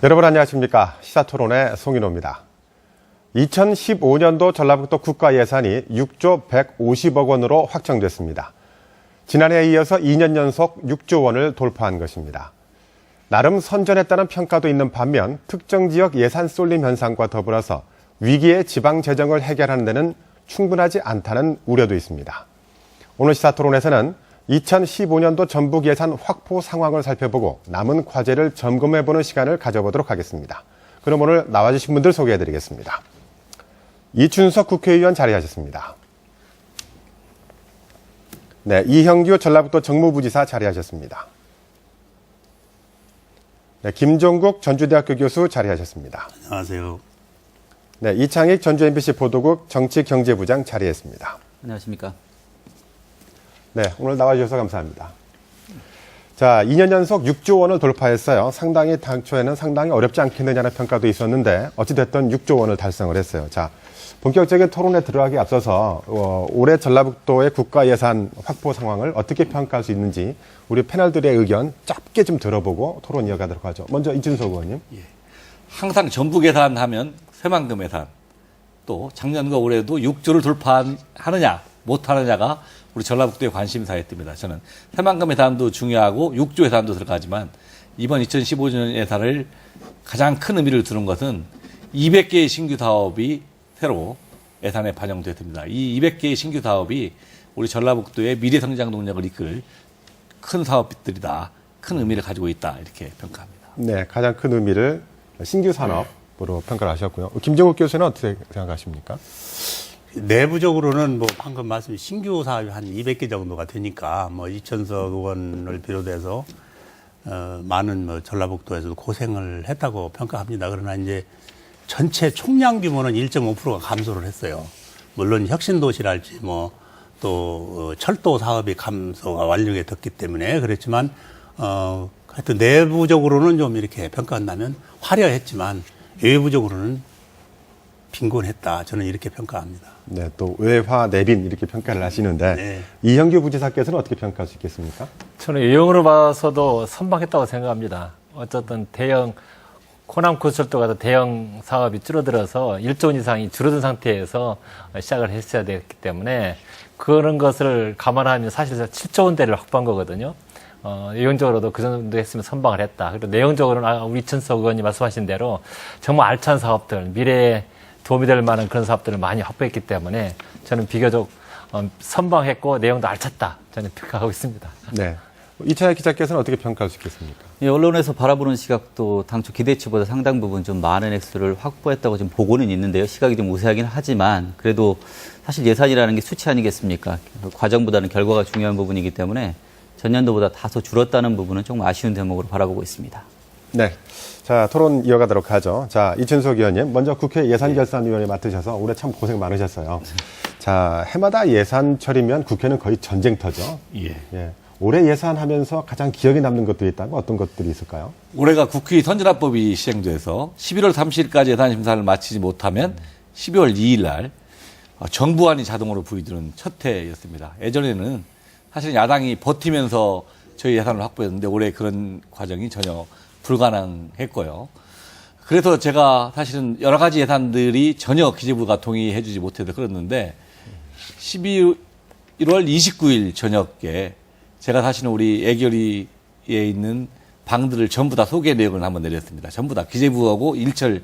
여러분 안녕하십니까. 시사토론의 송인호입니다. 2015년도 전라북도 국가 예산이 6조 150억 원으로 확정됐습니다. 지난해에 이어서 2년 연속 6조 원을 돌파한 것입니다. 나름 선전했다는 평가도 있는 반면 특정 지역 예산 쏠림 현상과 더불어서 위기의 지방 재정을 해결하는 데는 충분하지 않다는 우려도 있습니다. 오늘 시사토론에서는 2015년도 전북 예산 확보 상황을 살펴보고 남은 과제를 점검해보는 시간을 가져보도록 하겠습니다. 그럼 오늘 나와주신 분들 소개해드리겠습니다. 이춘석 국회의원 자리하셨습니다. 네, 이형규 전라북도 정무부지사 자리하셨습니다. 네, 김종국 전주대학교 교수 자리하셨습니다. 안녕하세요. 네, 이창익 전주 MBC 보도국 정치경제부장 자리했습니다. 안녕하십니까. 네, 오늘 나와주셔서 감사합니다. 자, 2년 연속 6조 원을 돌파했어요. 상당히 당초에는 상당히 어렵지 않겠느냐는 평가도 있었는데 어찌됐든 6조 원을 달성을 했어요. 자, 본격적인 토론에 들어가기 앞서서 올해 전라북도의 국가 예산 확보 상황을 어떻게 평가할 수 있는지 우리 패널들의 의견 짧게 좀 들어보고 토론 이어가도록 하죠. 먼저 이준석 의원님. 예. 항상 전북 예산 하면 새만금 예산, 또 작년과 올해도 6조를 돌파하느냐 못하느냐가 우리 전라북도의 관심사였습니다. 저는 새만금 예산도 중요하고 6조 예산도 들어가지만 이번 2015년 예산을 가장 큰 의미를 두는 것은 200개의 신규 사업이 새로 예산에 반영됐습니다. 이 200개의 신규 사업이 우리 전라북도의 미래 성장 동력을 이끌 큰 사업들이다. 큰 의미를 가지고 있다. 이렇게 평가합니다. 네, 가장 큰 의미를 신규 산업으로 평가를 하셨고요. 김정욱 교수는 어떻게 생각하십니까? 내부적으로는 뭐 방금 말씀 신규 사업이 한 200개 정도가 되니까 뭐 이천석 의원을 비롯해서 많은 뭐 전라북도에서도 고생을 했다고 평가합니다. 그러나 이제 전체 총량 규모는 1.5%가 감소를 했어요. 물론 혁신도시랄지 뭐 또 철도 사업이 감소가 완료가 됐기 때문에 그렇지만 하여튼 내부적으로는 좀 이렇게 평가한다면 화려했지만 외부적으로는 빈곤했다. 저는 이렇게 평가합니다. 네, 또 외화 내빈 이렇게 평가를 하시는데 네. 이형규 부지사께서는 어떻게 평가할 수 있겠습니까? 저는 유형으로 봐서도 선방했다고 생각합니다. 어쨌든 대형 호남 고속철도 같은 대형 사업이 줄어들어서 1조 원 이상이 줄어든 상태에서 시작을 했어야 됐기 때문에 그런 것을 감안하면 사실상 7조 원대를 확보한 거거든요. 내용적으로도 그 정도 했으면 선방을 했다. 그리고 내용적으로는 우리 이천석 의원님 말씀하신 대로 정말 알찬 사업들, 미래에 도움이 될 만한 그런 사업들을 많이 확보했기 때문에 저는 비교적 선방했고 내용도 알찼다. 저는 평가하고 있습니다. 네. 이찬혁 기자께서는 어떻게 평가할 수 있겠습니까? 예, 언론에서 바라보는 시각도 당초 기대치보다 상당 부분 좀 많은 액수를 확보했다고 지금 보고는 있는데요. 시각이 좀 우세하긴 하지만 그래도 사실 예산이라는 게 수치 아니겠습니까? 과정보다는 결과가 중요한 부분이기 때문에 전년도보다 다소 줄었다는 부분은 조금 아쉬운 대목으로 바라보고 있습니다. 네. 자, 토론 이어가도록 하죠. 자, 이춘석 의원님, 먼저 국회 예산결산위원회 맡으셔서 올해 참 고생 많으셨어요. 자, 해마다 예산 처리면 국회는 거의 전쟁터죠. 예. 예. 올해 예산하면서 가장 기억에 남는 것들이 있다면 어떤 것들이 있을까요? 올해가 국회 선진화법이 시행돼서 11월 30일까지 예산 심사를 마치지 못하면 12월 2일 날 정부안이 자동으로 부의되는 첫 해였습니다. 예전에는 사실 야당이 버티면서 저희 예산을 확보했는데 올해 그런 과정이 전혀 불가능했고요. 그래서 제가 사실은 여러 가지 예산들이 전혀 기재부가 동의해주지 못해서 그랬는데 12월 29일 저녁에 제가 사실은 우리 애결위에 있는 방들을 전부 다 소개 내역을 한번 내렸습니다. 전부 다 기재부하고 일철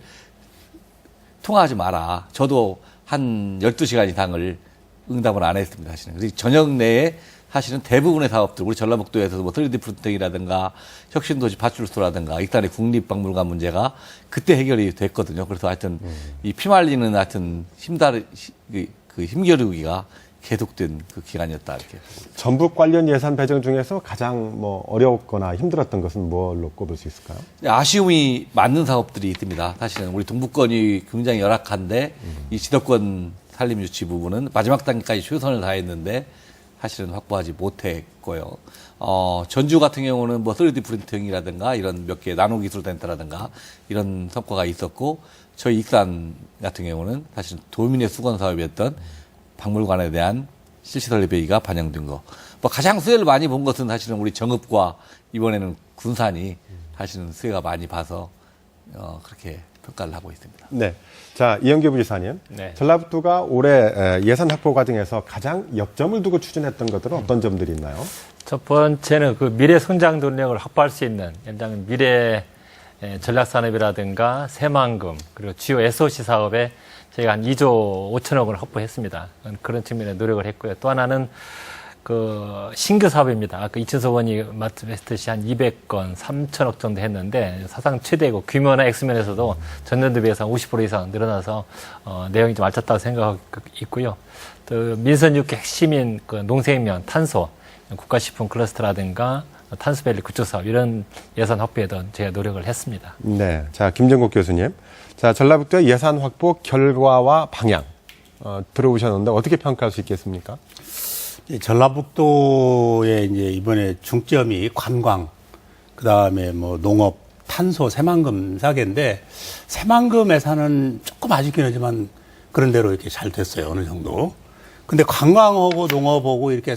통화하지 마라. 저도 한 12시간 이상을 응답을 안 했습니다. 사실은. 그래서 저녁 내에 사실은 대부분의 사업들, 우리 전라북도에서도 뭐 3D 프린팅이라든가 혁신도시 파출소라든가 익산의 국립박물관 문제가 그때 해결이 됐거든요. 그래서 하여튼 이 피말리는 하여튼 그 힘겨루기가 계속된 그 기간이었다 이렇게. 전북 관련 예산 배정 중에서 가장 뭐 어려웠거나 힘들었던 것은 뭘로 꼽을 수 있을까요? 아쉬움이 많은 사업들이 있습니다. 사실은 우리 동북권이 굉장히 열악한데 이 지도권 산림 유치 부분은 마지막 단계까지 최선을 다했는데 사실은 확보하지 못했고요. 전주 같은 경우는 뭐 3D 프린팅이라든가 이런 몇 개 나노 기술 센터라든가 이런 성과가 있었고 저희 익산 같은 경우는 사실 도민의 수건 사업이었던 박물관에 대한 실시 설비가 반영된 거. 뭐 가장 수혜를 많이 본 것은 사실은 우리 정읍과 이번에는 군산이 사실은 수혜가 많이 봐서 그렇게 평가를 하고 있습니다. 네. 자, 이영규 부지사님. 네. 전라북도가 올해 예산 확보 과정에서 가장 역점을 두고 추진했던 것들은 어떤 점들이 있나요? 첫 번째는 그 미래 성장 동력을 확보할 수 있는 예를 들면 미래 전략산업이라든가 새만금 그리고 주요 SOC 사업에 저희가 한 2조 5천억 원을 확보했습니다. 그런 측면에 노력을 했고요. 또 하나는 그 신규 사업입니다. 아까 이춘석 의원이 말씀하셨듯이 한 200건 3천억 정도 했는데 사상 최대고 규모나 액수면에서도 전년도 비해서 한 50% 이상 늘어나서 내용이 좀 알찼다고 생각하고 있고요. 또 민선 6개 핵심인 그 농생명, 탄소, 국가식품 클러스터라든가 탄수밸리 구축 사업 이런 예산 확보에도 제가 노력을 했습니다. 네. 자, 김정국 교수님. 자, 전라북도의 예산 확보 결과와 방향 들어오셨는데 어떻게 평가할 수 있겠습니까? 전라북도의 이제 이번에 중점이 관광, 그 다음에 뭐 농업, 탄소, 새만금 4개인데 새만금 예산은 조금 아쉽긴 하지만 그런 대로 이렇게 잘 됐어요. 어느 정도. 근데 관광하고 농업하고 이렇게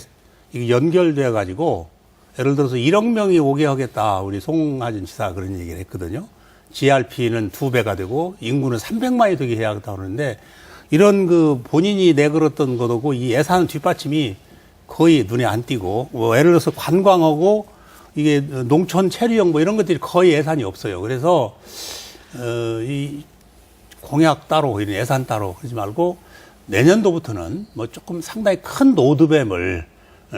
이게 연결돼 가지고 예를 들어서 1억 명이 오게 하겠다. 우리 송하진 지사가 그런 얘기를 했거든요. GRP는 2배가 되고 인구는 300만이 되게 해야겠다 그러는데 이런 그 본인이 내걸었던 것하고 이 예산 뒷받침이 거의 눈에 안 띄고 뭐 예를 들어서 관광하고 이게 농촌 체류형 뭐 이런 것들이 거의 예산이 없어요. 그래서 이 공약 따로 이런 예산 따로 그러지 말고 내년도부터는 뭐 조금 상당히 큰 로드맵을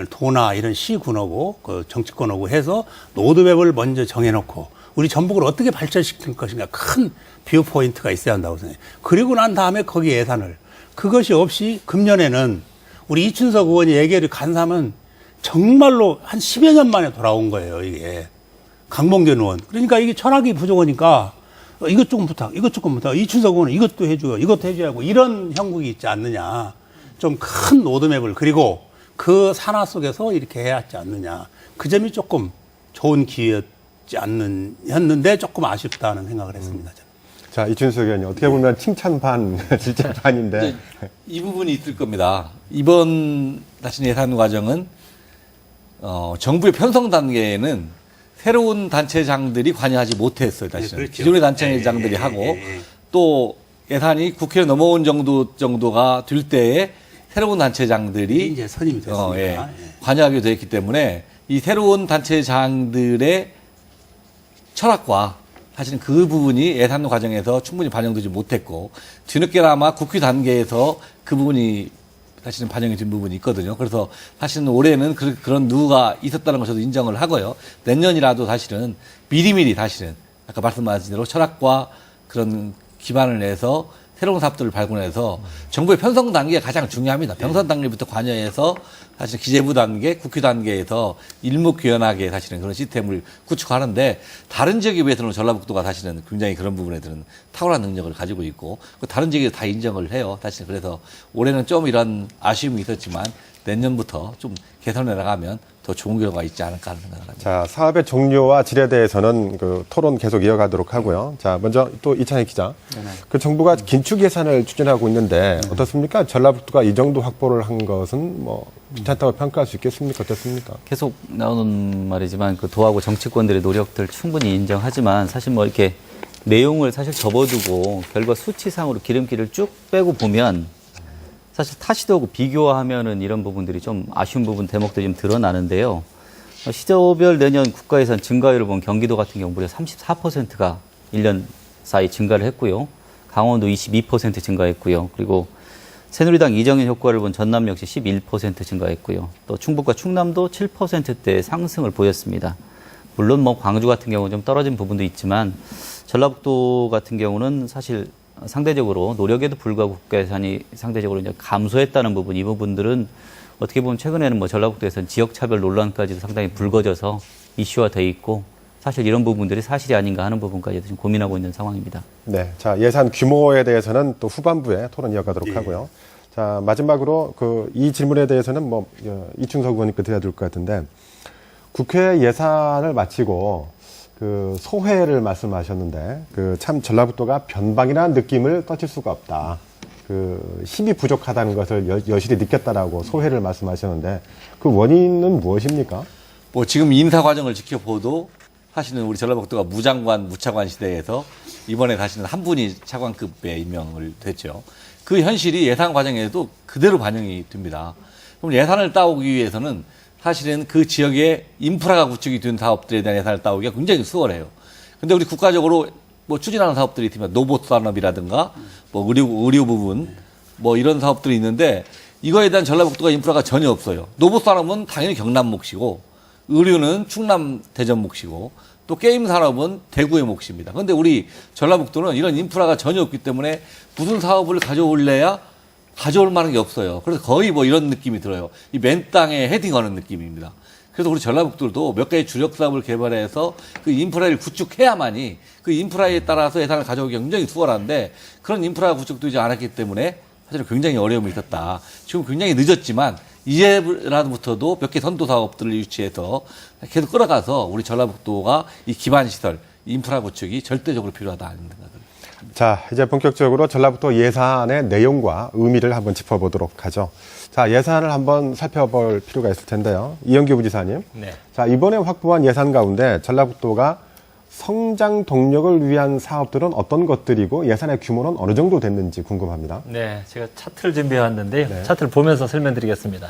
도나 이런 시군하고 그 정치권하고 해서 로드맵을 먼저 정해놓고 우리 전북을 어떻게 발전시킬 것인가 큰 뷰 포인트가 있어야 한다고 생각해요. 그리고 난 다음에 거기 예산을 그것이 없이 금년에는 우리 이춘석 의원이 얘기를 간사하면 정말로 한 10여 년 만에 돌아온 거예요, 이게. 강봉균 의원. 그러니까 이게 철학이 부족하니까 이것 조금 부탁, 이것 조금 부탁, 이춘석 의원은 이것도 해줘요, 이것도 해줘야 하고 이런 형국이 있지 않느냐. 좀 큰 로드맵을 그리고 그 산하 속에서 이렇게 해야 하지 않느냐. 그 점이 조금 좋은 기회였지 않느냐였는데 조금 아쉽다는 생각을 했습니다. 저는. 자, 이춘석 의원님. 어떻게 보면 칭찬 반, 질책 반인데. 이 부분이 있을 겁니다. 이번 다시 예산 과정은 정부의 편성 단계에는 새로운 단체장들이 관여하지 못했어요. 다시는 그렇죠. 기존의 단체장들이 하고 또 예산이 국회에 넘어온 정도가 될 때에 새로운 단체장들이 이제 선임이 됐습니다. 관여하게 되었기 때문에 이 새로운 단체장들의 철학과 사실은 그 부분이 예산 과정에서 충분히 반영되지 못했고 뒤늦게나마 국회 단계에서 그 부분이 사실은 반영이 된 부분이 있거든요. 그래서 사실은 올해는 그런 누가 있었다는 걸 저도 인정을 하고요. 내년이라도 사실은 미리미리 사실은 아까 말씀하신 대로 철학과 그런 기반을 내서 새로운 사업들을 발굴해서 정부의 편성 단계가 가장 중요합니다. 편성 단계부터 관여해서 사실 기재부 단계, 국회 단계에서 일목요연하게 사실은 그런 시스템을 구축하는데 다른 지역에 비해서는 전라북도가 사실은 굉장히 그런 부분에들은 탁월한 능력을 가지고 있고 다른 지역에 다 인정을 해요. 사실 그래서 올해는 좀 이런 아쉬움이 있었지만 내년부터 좀 개선해 나가면 더 좋은 결과가 있지 않을까 하는 생각을 합니다. 자, 사업의 종료와 질에 대해서는 그 토론 계속 이어가도록 하고요. 자, 먼저 또 이창희 기자. 그 정부가 긴축 예산을 추진하고 있는데 어떻습니까? 전라북도가 이 정도 확보를 한 것은 뭐 괜찮다고 평가할 수 있겠습니까? 어떻습니까? 계속 나오는 말이지만 그 도하고 정치권들의 노력들 충분히 인정하지만 사실 뭐 이렇게 내용을 사실 접어두고 결과 수치상으로 기름기를 쭉 빼고 보면 사실 타시도하고 비교하면은 이런 부분들이 좀 아쉬운 부분 대목들이 좀 드러나는데요. 시저별 내년 국가예산 증가율을 보면 경기도 같은 경우 무려 34%가 1년 사이 증가를 했고요. 강원도 22% 증가했고요. 그리고 새누리당 이정현 효과를 본 전남 역시 11% 증가했고요. 또 충북과 충남도 7%대 상승을 보였습니다. 물론 뭐 광주 같은 경우는 좀 떨어진 부분도 있지만 전라북도 같은 경우는 사실 상대적으로 노력에도 불구하고 국가 예산이 상대적으로 이제 감소했다는 부분, 이 부분들은 어떻게 보면 최근에는 뭐 전라북도에서는 지역차별 논란까지도 상당히 불거져서 이슈화돼 있고 사실 이런 부분들이 사실이 아닌가 하는 부분까지도 지금 고민하고 있는 상황입니다. 네. 자, 예산 규모에 대해서는 또 후반부에 토론 이어가도록 하고요. 자, 마지막으로 이 질문에 대해서는 뭐 이충석 의원님께 드려야 될 것 같은데 국회 예산을 마치고 소회를 말씀하셨는데 참 전라북도가 변방이라는 느낌을 떠칠 수가 없다. 힘이 부족하다는 것을 여실히 느꼈다라고 소회를 말씀하셨는데 그 원인은 무엇입니까? 뭐 지금 인사 과정을 지켜봐도 사실은 우리 전라북도가 무장관, 무차관 시대에서 이번에 다시는 한 분이 차관급에 임명을 됐죠. 그 현실이 예산 과정에도 그대로 반영이 됩니다. 그럼 예산을 따오기 위해서는 사실은 그 지역에 인프라가 구축이 된 사업들에 대한 예산을 따오기가 굉장히 수월해요. 근데 우리 국가적으로 뭐 추진하는 사업들이 있지만 로봇 산업이라든가 뭐 의료 부분 뭐 이런 사업들이 있는데 이거에 대한 전라북도가 인프라가 전혀 없어요. 로봇 산업은 당연히 경남 몫이고 의료는 충남 대전 몫이고 또 게임 산업은 대구의 몫입니다. 그런데 우리 전라북도는 이런 인프라가 전혀 없기 때문에 무슨 사업을 가져올래야 가져올 만한 게 없어요. 그래서 거의 뭐 이런 느낌이 들어요. 이 맨 땅에 헤딩하는 느낌입니다. 그래서 우리 전라북도도 몇 가지 주력 사업을 개발해서 그 인프라를 구축해야만이 그 인프라에 따라서 예산을 가져오기 굉장히 수월한데 그런 인프라 구축되지 않았기 때문에 사실 굉장히 어려움이 있었다. 지금 굉장히 늦었지만 이제라부터도 몇 개 선도 사업들을 유치해서 계속 끌어가서 우리 전라북도가 이 기반 시설, 인프라 구축이 절대적으로 필요하다는 생각을. 자, 이제 본격적으로 전라북도 예산의 내용과 의미를 한번 짚어보도록 하죠. 자, 예산을 한번 살펴볼 필요가 있을 텐데요. 이영규 부지사님. 네. 자, 이번에 확보한 예산 가운데 전라북도가 성장 동력을 위한 사업들은 어떤 것들이고 예산의 규모는 어느 정도 됐는지 궁금합니다. 네, 제가 차트를 준비해왔는데요. 네. 차트를 보면서 설명드리겠습니다.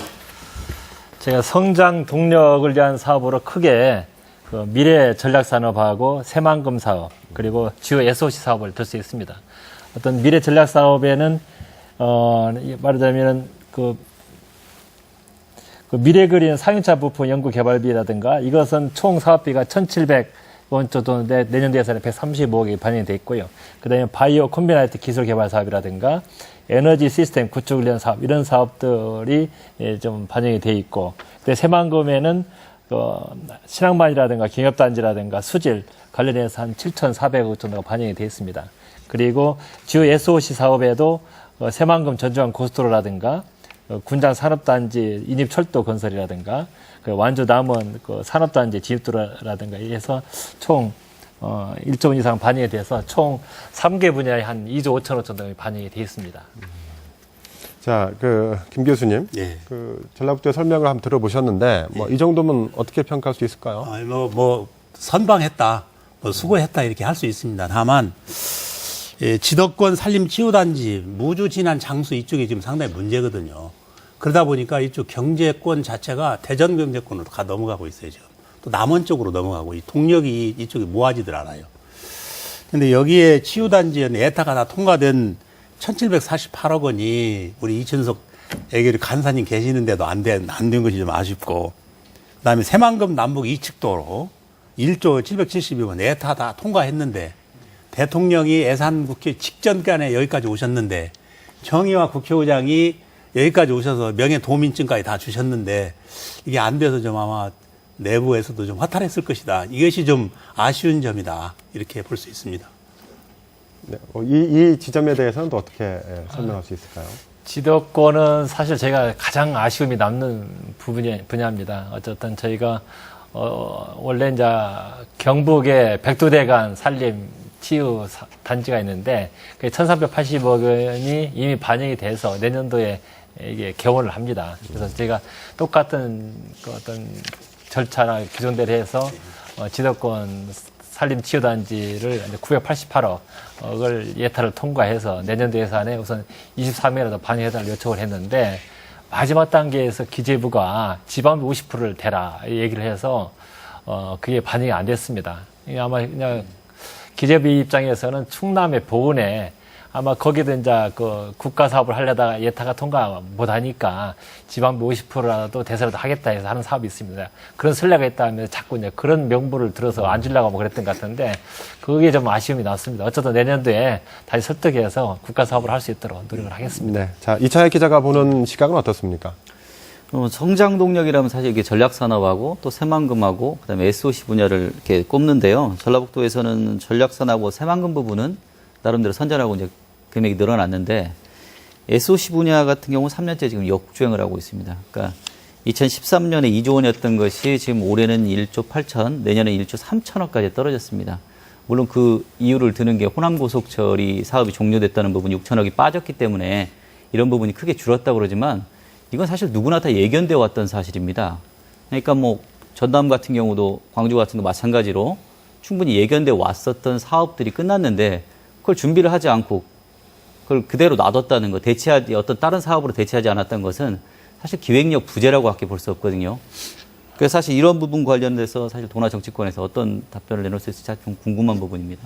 제가 성장 동력을 위한 사업으로 크게 그 미래 전략 산업하고 새만금 사업 그리고 주요 SOC 사업을 들 수 있습니다. 어떤 미래 전략 사업에는 말하자면 그 미래 그린 상용차 부품 연구 개발비라든가 이것은 총 사업비가 1,700원 정도인데 내년 예산에 135억이 반영이 돼 있고요. 그다음에 바이오 콤비나이트 기술 개발 사업이라든가 에너지 시스템 구축을 위한 사업 이런 사업들이 좀 반영이 돼 있고, 근데 새만금에는 신앙만이라든가 경협단지라든가 수질 관련해서 한 7,400억 정도가 반영이 되어 있습니다. 그리고 주요 SOC 사업에도 새만금 전주환 고속도로라든가 군장 산업단지 인입철도 건설이라든가 완주 남원 산업단지 진입도로라든가 해서 총 1조 원 이상 반영이 돼서 총 3개 분야에 한 2조 5천억 정도 반영이 되어 있습니다. 자, 김 교수님. 예. 전라북도의 설명을 한번 들어보셨는데, 이 정도면 어떻게 평가할 수 있을까요? 선방했다, 수고했다, 이렇게 할 수 있습니다. 다만, 지덕권 산림치유단지, 무주 진안 장수 이쪽이 지금 상당히 문제거든요. 그러다 보니까 이쪽 경제권 자체가 대전 경제권으로 가 넘어가고 있어요, 지금. 또 남원 쪽으로 넘어가고, 이 동력이 이쪽에 모아지들 않아요. 근데 여기에 치유단지에 에타가 다 통과된 1,748억 원이 우리 이천석 애결이 간사님 계시는데도 안 된 것이 좀 아쉽고, 그 다음에 새만금 남북 2측도로 1조 772원 에타 다 통과했는데 대통령이 예산국회 직전간에 여기까지 오셨는데 정의와 국회의장이 여기까지 오셔서 명예도민증까지 다 주셨는데 이게 안 돼서 좀 아마 내부에서도 좀 허탈했을 것이다. 이것이 좀 아쉬운 점이다. 이렇게 볼 수 있습니다. 네, 이 지점에 대해서는 또 어떻게 설명할 수 있을까요? 지도권은 사실 제가 가장 아쉬움이 남는 분야입니다. 어쨌든 저희가 원래 이제 경북에 백두대간 산림 치유 단지가 있는데 1,380억 원이 이미 반영이 돼서 내년도에 이게 개원을 합니다. 그래서 제가 똑같은 어떤 절차나 기존대로 해서 지도권 산림치유단지를 988억을 예타를 통과해서 내년도 예산에 우선 23회라도 반영해달라고 요청을 했는데 마지막 단계에서 기재부가 지방비 50%를 대라 얘기를 해서 그게 반영이 안 됐습니다. 아마 그냥 기재부 입장에서는 충남의 보은에 아마 거기도 이제 국가 사업을 하려다가 예타가 통과 못 하니까 지방비 50%라도 대세라도 하겠다 해서 하는 사업이 있습니다. 그런 선례가 있다면 자꾸 이제 그런 명분을 들어서 안 주려고 뭐 그랬던 것 같은데 그게 좀 아쉬움이 났습니다. 어쨌든 내년도에 다시 설득해서 국가 사업을 할 수 있도록 노력을 하겠습니다. 네. 자, 이차혜 기자가 보는 시각은 어떻습니까? 성장 동력이라면 사실 이게 전략산업하고 또 새만금하고 그다음에 SOC 분야를 이렇게 꼽는데요. 전라북도에서는 전략산업하고 새만금 부분은 나름대로 선전하고 이제 금액이 늘어났는데 SOC 분야 같은 경우 3년째 지금 역주행을 하고 있습니다. 그러니까 2013년에 2조 원이었던 것이 지금 올해는 1조 8천, 내년에 1조 3천억까지 떨어졌습니다. 물론 그 이유를 드는 게 호남고속철이 사업이 종료됐다는 부분 6천억이 빠졌기 때문에 이런 부분이 크게 줄었다고 그러지만 이건 사실 누구나 다 예견되어 왔던 사실입니다. 그러니까 뭐 전남 같은 경우도 광주 같은 경우 마찬가지로 충분히 예견돼 왔었던 사업들이 끝났는데 그걸 준비를 하지 않고 그걸 그대로 놔뒀다는 거, 대체하지 어떤 다른 사업으로 대체하지 않았던 것은 사실 기획력 부재라고밖에 볼 수 없거든요. 그래서 사실 이런 부분 관련돼서 사실 도나 정치권에서 어떤 답변을 내놓을 수 있을지 좀 궁금한 부분입니다.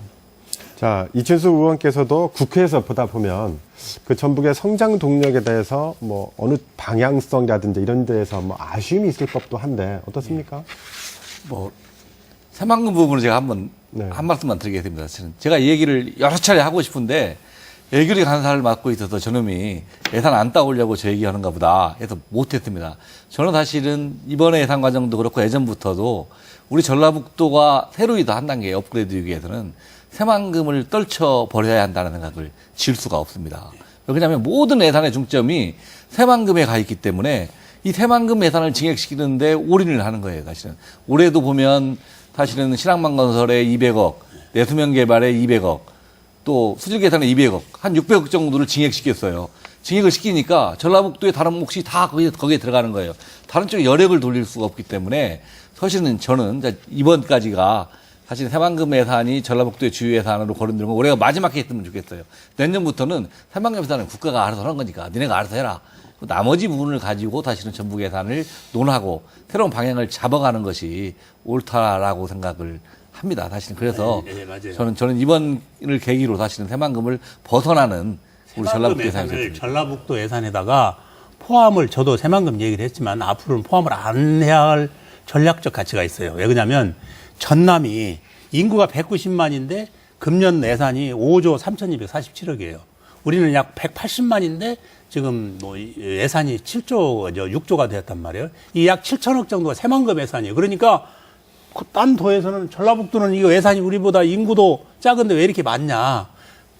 자, 이춘수 의원께서도 국회에서 보다 보면 그 전북의 성장 동력에 대해서 뭐 어느 방향성이라든지 이런 데에서 뭐 아쉬움이 있을 법도 한데 어떻습니까? 뭐 새만금 부분을 제가 한번 네. 한 말씀만 드리겠습니다. 제가 이 얘기를 여러 차례 하고 싶은데 예결위 간사를 맡고 있어서 저놈이 예산 안 따오려고 저 얘기하는가 보다 해서 못했습니다. 저는 사실은 이번에 예산 과정도 그렇고 예전부터도 우리 전라북도가 새로이 더 한 단계 업그레이드하기 위해서는 새만금을 떨쳐버려야 한다는 생각을 지을 수가 없습니다. 왜냐하면 모든 예산의 중점이 새만금에 가 있기 때문에 이 새만금 예산을 증액시키는데 올인을 하는 거예요, 사실은. 올해도 보면 사실은 신항만 건설에 200억, 내수면 개발에 200억, 또 수질 개선에 200억, 한 600억 정도를 증액시켰어요. 증액을 시키니까 전라북도의 다른 몫이 다 거기에 들어가는 거예요. 다른 쪽에 여력을 돌릴 수가 없기 때문에 사실은 저는 이번까지가 사실 새만금 예산이 전라북도의 주요 예산으로 거론되는 건 올해가 마지막 해 했으면 좋겠어요. 내년부터는 새만금 예산은 국가가 알아서 하는 거니까 니네가 알아서 해라. 나머지 부분을 가지고 다시는 전북 예산을 논하고 새로운 방향을 잡아가는 것이 옳다라고 생각을 합니다. 사실은 그래서 네, 맞아요. 저는 이번을 계기로 사실은 새만금을 벗어나는 우리 전라북도 예산이 예산을 됐습니다. 전라북도 예산에다가 포함을 저도 새만금 얘기를 했지만 앞으로는 포함을 안 해야 할 전략적 가치가 있어요. 왜 그러냐면 전남이 인구가 190만인데 금년 예산이 5조 3,247억이에요. 우리는 약 180만인데 지금 뭐 예산이 6조가 되었단 말이에요. 이 약 7천억 정도가 새만금 예산이에요. 그러니까 딴 도에서는 전라북도는 이거 예산이 우리보다 인구도 작은데 왜 이렇게 많냐.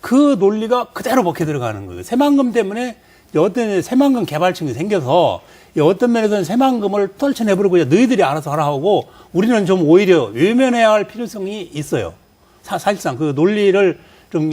그 논리가 그대로 먹혀 들어가는 거예요. 새만금 때문에 어떤 새만금 개발층이 생겨서 어떤 면에서는 새만금을 떨쳐내버리고 너희들이 알아서 하라 하고 우리는 좀 오히려 외면해야 할 필요성이 있어요. 사실상 그 논리를 좀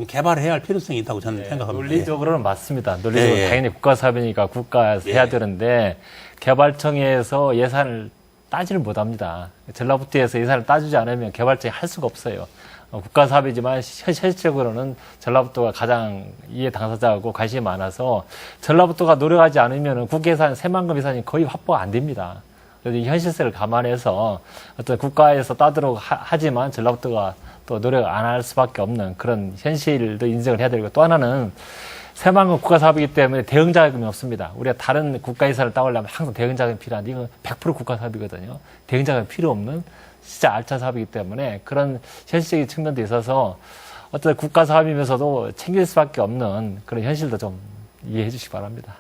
개발해야 할 필요성이 있다고 저는 생각합니다. 논리적으로는 맞습니다. 논리적으로 예, 예. 당연히 국가 사업이니까 국가에서 해야 되는데 개발청에서 예산을 따지를 못합니다. 전라북도에서 예산을 따주지 않으면 개발청이 할 수가 없어요. 국가 사업이지만 현실적으로는 전라북도가 가장 이해 당사자하고 관심이 많아서 전라북도가 노력하지 않으면 국예산 새만금 예산이 거의 확보가 안 됩니다. 그래서 이 현실성을 감안해서 어떤 국가에서 따도록 하지만 전라북도가 또 노력 안 할 수밖에 없는 그런 현실도 인정을 해야 되고 또 하나는 새만금 국가 사업이기 때문에 대응 자금이 없습니다. 우리가 다른 국가 예산을 따오려면 항상 대응 자금이 필요한데 이건 100% 국가 사업이거든요. 대응 자금이 필요 없는 진짜 알짜 사업이기 때문에 그런 현실적인 측면도 있어서 어떤 국가 사업이면서도 챙길 수밖에 없는 그런 현실도 좀 이해해 주시기 바랍니다.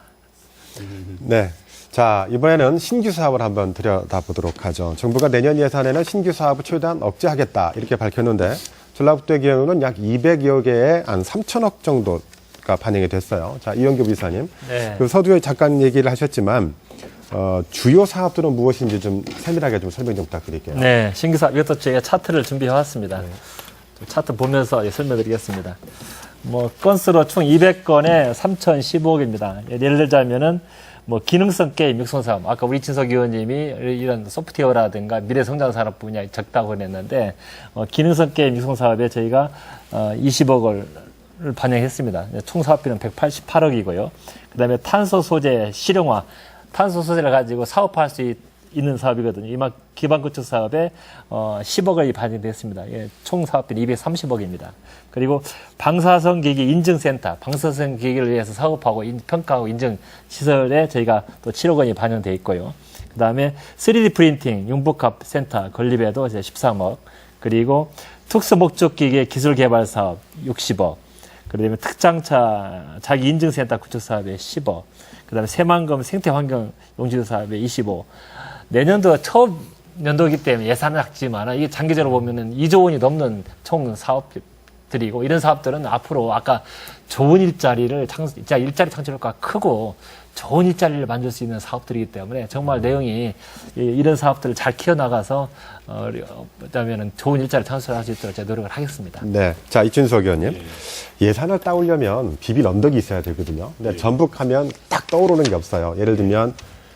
네. 자, 이번에는 신규 사업을 한번 들여다보도록 하죠. 정부가 내년 예산에는 신규 사업을 최대한 억제하겠다 이렇게 밝혔는데 전라북도의 경우는 약 200여 개의 한 3천억 정도가 반영이 됐어요. 자, 이영규 비서님. 네. 그 서두에 잠깐 얘기를 하셨지만 주요 사업들은 무엇인지 좀 세밀하게 좀 설명 좀 부탁드릴게요. 네, 신규 사업 이것도 저희가 차트를 준비해 왔습니다. 차트 보면서 설명드리겠습니다. 뭐 건수로 총 200건에 3,015억입니다. 예를 들자면은 뭐 기능성 게임 육성 사업, 아까 우리 이춘석 의원님이 이런 소프트웨어라든가 미래 성장 산업 분야에 적다고 했는데 기능성 게임 육성 사업에 저희가 20억을 반영했습니다. 총 사업비는 188억이고요. 그다음에 탄소 소재 실용화, 탄소 소재를 가지고 사업화할 수 있는 사업이거든요. 이만 기반 구축 사업에 10억이 반영됐습니다. 예, 총 사업비는 230억입니다. 그리고 방사성 기기 인증센터, 방사성 기기를 위해서 사업하고 평가하고 인증 시설에 저희가 또 7억 원이 반영돼 있고요. 그다음에 3D 프린팅 융복합 센터 건립에도 이제 13억. 그리고 특수 목적 기계 기술 개발 사업 60억. 그다음에 특장차 자기 인증센터 구축 사업에 10억. 그다음에 새만금 생태환경 용지도 사업에 25억. 내년도가 처음 연도이기 때문에 예산은 작지만 이게 장기적으로 보면은 2조 원이 넘는 총 사업들이고 이런 사업들은 앞으로 아까 좋은 일자리 창출 효과가 크고 좋은 일자리를 만들 수 있는 사업들이기 때문에 정말 내용이 이런 사업들을 잘 키워나가서 그다음에는 좋은 일자리 창출할 수 있도록 제가 노력을 하겠습니다. 네. 자, 이춘석 의원님. 예산을 따오려면 비빌 언덕이 있어야 되거든요. 근데 전북하면 딱 떠오르는 게 없어요. 예를 들면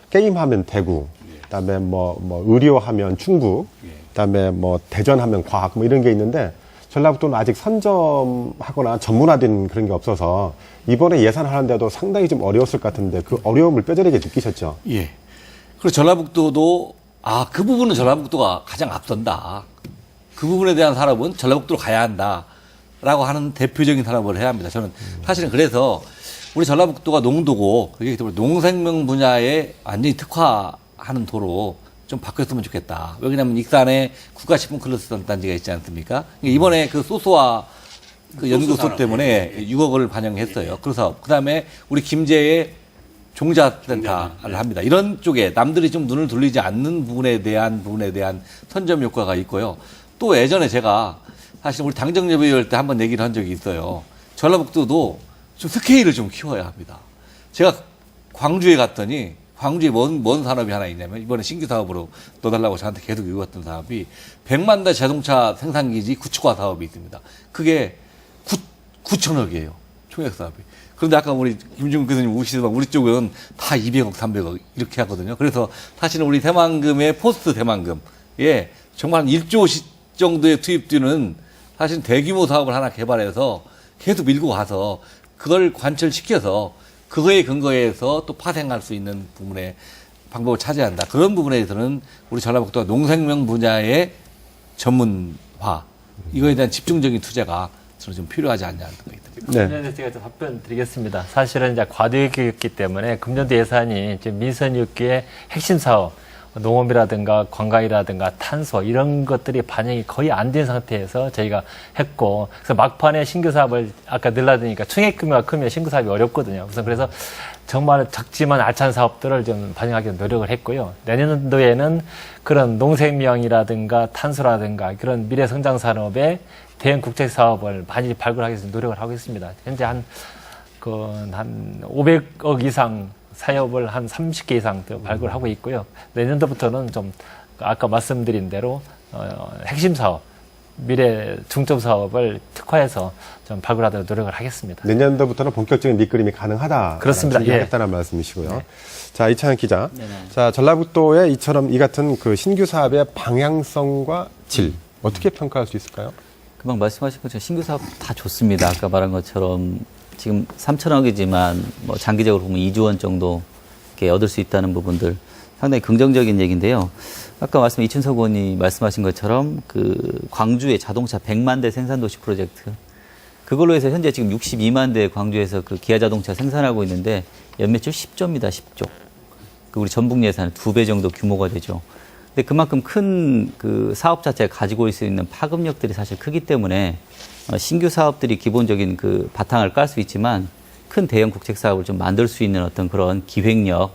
게임하면 대구, 그다음에 뭐 의료하면 충북, 그다음에 뭐 대전하면 과학 뭐 이런 게 있는데 전라북도는 아직 선점하거나 전문화된 그런 게 없어서 이번에 예산하는데도 상당히 좀 어려웠을 것 같은데 그 어려움을 뼈저리게 느끼셨죠? 예. 그리고 전라북도도 그 부분은 전라북도가 가장 앞선다. 그 부분에 대한 산업은 전라북도로 가야 한다라고 하는 대표적인 산업을 해야 합니다. 저는 사실은 그래서 우리 전라북도가 농도고 그게 농생명 분야에 완전히 특화하는 도로 좀 바뀌었으면 좋겠다. 왜냐하면 익산에 국가식품 클러스터 단지가 있지 않습니까? 이번에 그 소스와 그 연구소 때문에 6억을 반영했어요. 그래서 그다음에 우리 김제에 종자센터를 합니다. 이런 쪽에 남들이 좀 눈을 돌리지 않는 부분에 대한 선점 효과가 있고요. 또 예전에 제가 사실 우리 당정협의회 때 한번 얘기를 한 적이 있어요. 전라북도도 좀 스케일을 좀 키워야 합니다. 제가 광주에 갔더니 광주에 뭔 산업이 하나 있냐면 이번에 신규 사업으로 넣어달라고 저한테 계속 요구했던 사업이 100만 대 자동차 생산기지 구축화 사업이 있습니다. 그게 9천억이에요. 총액 사업이. 그런데 아까 우리 김중국 교수님 오시지만 우리 쪽은 다 200억, 300억 이렇게 하거든요. 그래서 사실은 우리 대만금의 포스트 대만금에 정말 한 1조 정도의 투입되는 사실 대규모 사업을 하나 개발해서 계속 밀고 가서 그걸 관철시켜서 그거에 근거해서 또 파생할 수 있는 부분의 방법을 찾아야 한다. 그런 부분에 대해서는 우리 전라북도가 농생명 분야의 전문화 이거에 대한 집중적인 투자가 저는 좀 필요하지 않냐는 생각이 듭니다. 네. 금년도 제가 좀 답변 드리겠습니다. 사실은 이제 과도기였기 때문에 금년도 예산이 지금 민선6기의 핵심 사업, 농업이라든가 관광이라든가 탄소 이런 것들이 반영이 거의 안 된 상태에서 저희가 했고, 그래서 막판에 신규 사업을 아까 늘라드니까 총액 규모가 크면 신규 사업이 어렵거든요. 그래서 정말 적지만 알찬 사업들을 좀 반영하기 위해 노력을 했고요. 내년도에는 그런 농생명이라든가 탄소라든가 그런 미래 성장 산업의 대형 국제 사업을 많이 발굴하기 위해서 노력을 하고 있습니다. 현재 한 500억 이상 사업을 한 30개 이상 발굴하고 있고요. 내년도부터는 좀 아까 말씀드린 대로 핵심 사업, 미래 중점 사업을 특화해서 좀 발굴하도록 노력을 하겠습니다. 내년도부터는 본격적인 밑그림이 가능하다. 그렇습니다. 하겠다는 말씀이시고요. 네. 자, 이찬현 기자. 네네. 자, 전라북도의 이처럼 이 같은 그 신규 사업의 방향성과 질 어떻게 평가할 수 있을까요? 금방 말씀하신 것처럼 신규 사업 다 좋습니다. 아까 말한 것처럼 지금 3천억이지만 뭐 장기적으로 보면 2조 원 정도 이렇게 얻을 수 있다는 부분들 상당히 긍정적인 얘기인데요. 아까 이춘석 의원이 말씀하신 것처럼 그 광주의 자동차 100만 대 생산 도시 프로젝트 그걸로 해서 현재 지금 62만 대 광주에서 그 기아 자동차 생산하고 있는데 연매출 10조입니다. 10조. 그 우리 전북 예산의 2배 정도 규모가 되죠. 근데 그만큼 큰 그 사업 자체가 가지고 있을 수 있는 파급력들이 사실 크기 때문에 신규 사업들이 기본적인 그 바탕을 깔 수 있지만 큰 대형 국책 사업을 좀 만들 수 있는 어떤 그런 기획력,